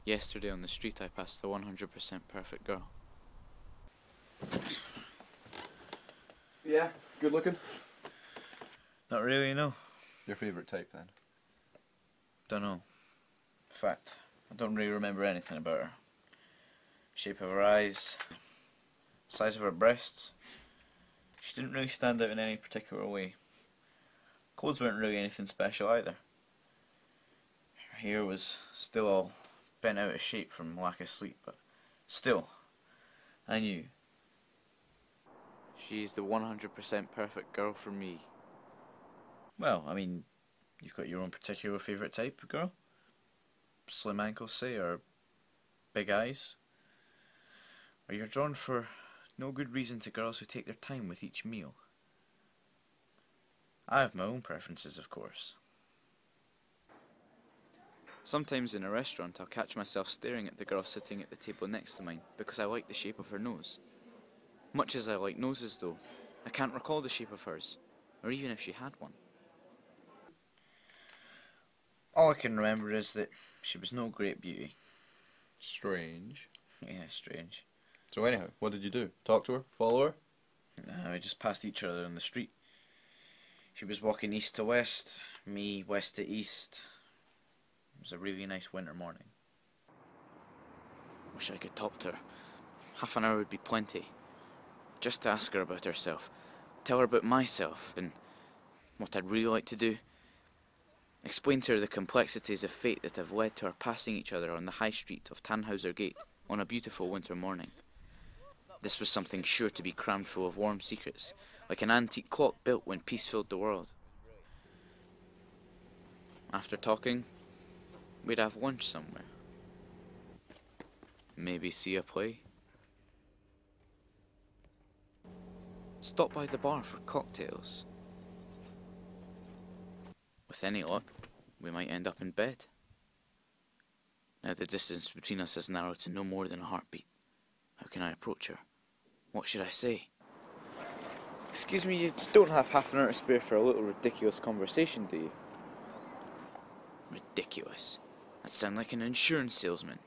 Yesterday on the street I passed the 100% perfect girl. Yeah, good looking. Not really, no. Your favourite type then? Don't know. In fact, I don't really remember anything about her. Shape of her eyes, size of her breasts. She didn't really stand out in any particular way. Clothes weren't really anything special either. Her hair was still all bent out of shape from lack of sleep, but still, I knew. She's the 100% perfect girl for me. Well, I mean, you've got your own particular favourite type of girl? Slim ankles, say, or big eyes? Or you're drawn for no good reason to girls who take their time with each meal? I have my own preferences, of course. Sometimes in a restaurant I'll catch myself staring at the girl sitting at the table next to mine because I like the shape of her nose. Much as I like noses though, I can't recall the shape of hers, or even if she had one. All I can remember is that she was no great beauty. Strange. Yeah, strange. So anyhow, what did you do? Talk to her? Follow her? No, we just passed each other on the street. She was walking east to west, me west to east. It was a really nice winter morning. Wish I could talk to her. Half an hour would be plenty. Just to ask her about herself. Tell her about myself and what I'd really like to do. Explain to her the complexities of fate that have led to our passing each other on the high street of Tannhauser Gate on a beautiful winter morning. This was something sure to be crammed full of warm secrets, like an antique clock built when peace filled the world. After talking, we'd have lunch somewhere. Maybe see a play. Stop by the bar for cocktails. With any luck, we might end up in bed. Now the distance between us has narrowed to no more than a heartbeat. How can I approach her? What should I say? Excuse me, you don't have half an hour to spare for a little ridiculous conversation, do you? Ridiculous? That sounds like an insurance salesman.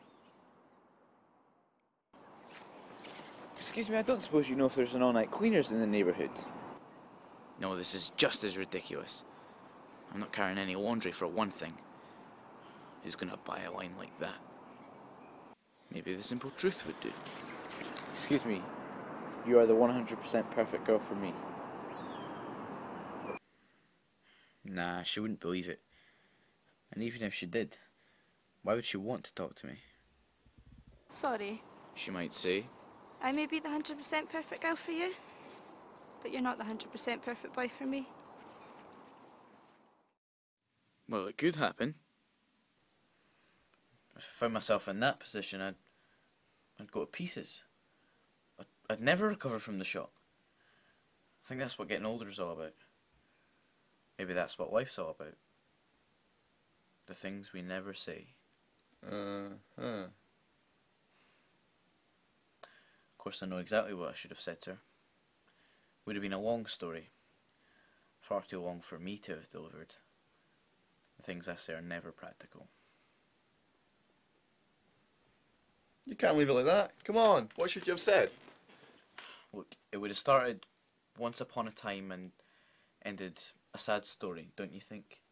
Excuse me, I don't suppose you know if there's an all-night cleaners in the neighbourhood? No, this is just as ridiculous. I'm not carrying any laundry for one thing. Who's gonna buy a line like that? Maybe the simple truth would do. Excuse me, you are the 100% perfect girl for me. Nah, she wouldn't believe it. And even if she did, why would she want to talk to me? Sorry. She might say. I may be the 100% perfect girl for you, but you're not the 100% perfect boy for me. Well, it could happen. If I found myself in that position, I'd go to pieces. I'd never recover from the shock. I think that's what getting older is all about. Maybe that's what life's all about. The things we never say. Of course, I know exactly what I should have said to her. Would have been a long story. Far too long for me to have delivered. The things I say are never practical. You can't leave it like that. Come on, what should you have said? Look, it would have started once upon a time and ended a sad story, don't you think?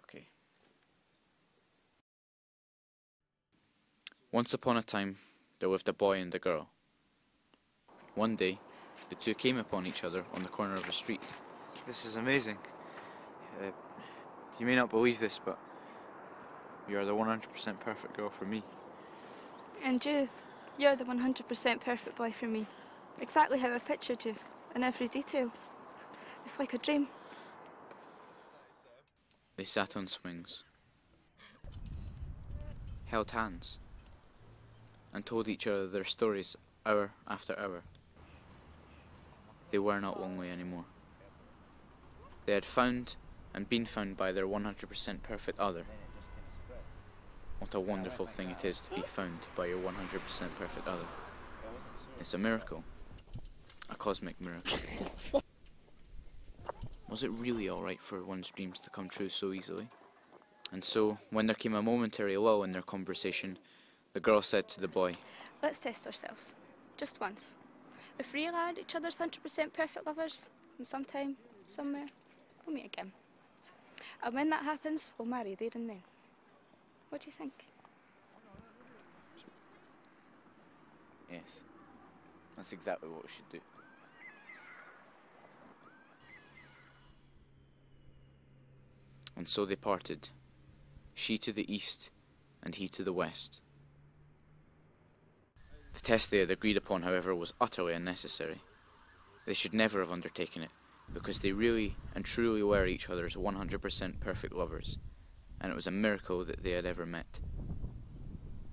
Okay. Once upon a time, there lived a boy and a girl. One day, the two came upon each other on the corner of a street. This is amazing. You may not believe this, but you are the 100% perfect girl for me. And you're the 100% perfect boy for me. Exactly how I've pictured you, in every detail. It's like a dream. They sat on swings, held hands, and told each other their stories hour after hour. They were not lonely anymore. They had found and been found by their 100% perfect other. What a wonderful thing it is to be found by your 100% perfect other. It's a miracle. A cosmic miracle. Was it really alright for one's dreams to come true so easily? And so, when there came a momentary lull in their conversation, the girl said to the boy, Let's test ourselves. Just once. If we are each other's 100% perfect lovers, and sometime, somewhere, we'll meet again. And when that happens, we'll marry there and then. What do you think? yes, that's exactly what we should do. And so they parted, she to the east and he to the west. The test they had agreed upon, however, was utterly unnecessary. They should never have undertaken it, because they really and truly were each other's 100% perfect lovers, and it was a miracle that they had ever met.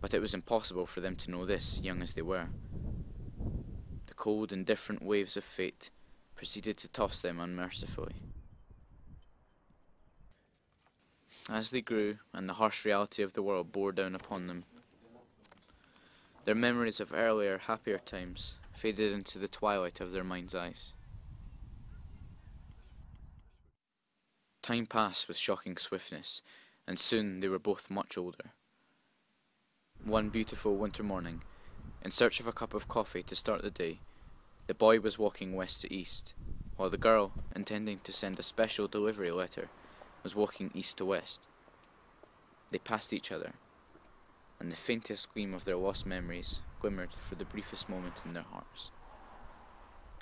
But it was impossible for them to know this, young as they were. The cold, indifferent waves of fate proceeded to toss them unmercifully. As they grew, and the harsh reality of the world bore down upon them, their memories of earlier, happier times faded into the twilight of their mind's eyes. Time passed with shocking swiftness, and soon they were both much older. One beautiful winter morning, in search of a cup of coffee to start the day, the boy was walking west to east, while the girl, intending to send a special delivery letter, was walking east to west. They passed each other, and the faintest gleam of their lost memories glimmered for the briefest moment in their hearts.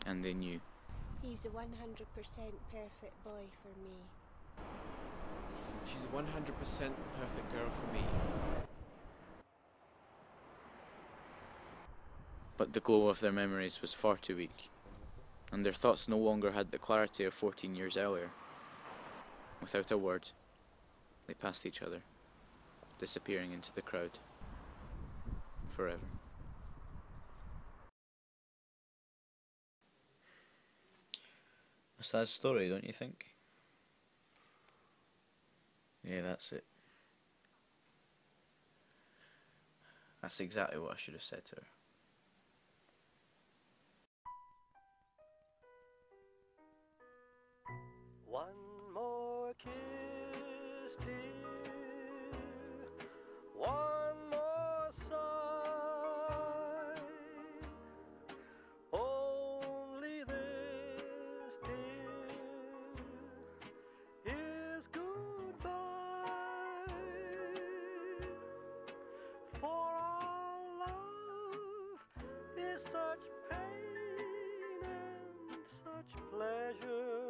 And they knew. He's the 100% perfect boy for me. She's a 100% perfect girl for me. But the glow of their memories was far too weak, and their thoughts no longer had the clarity of 14 years earlier. Without a word, they passed each other, disappearing into the crowd forever. A sad story, don't you think? Yeah, that's it. That's exactly what I should have said to her. One more kiss, dear. One more sigh. Only this, dear, is goodbye. For our love is such pain and such pleasure.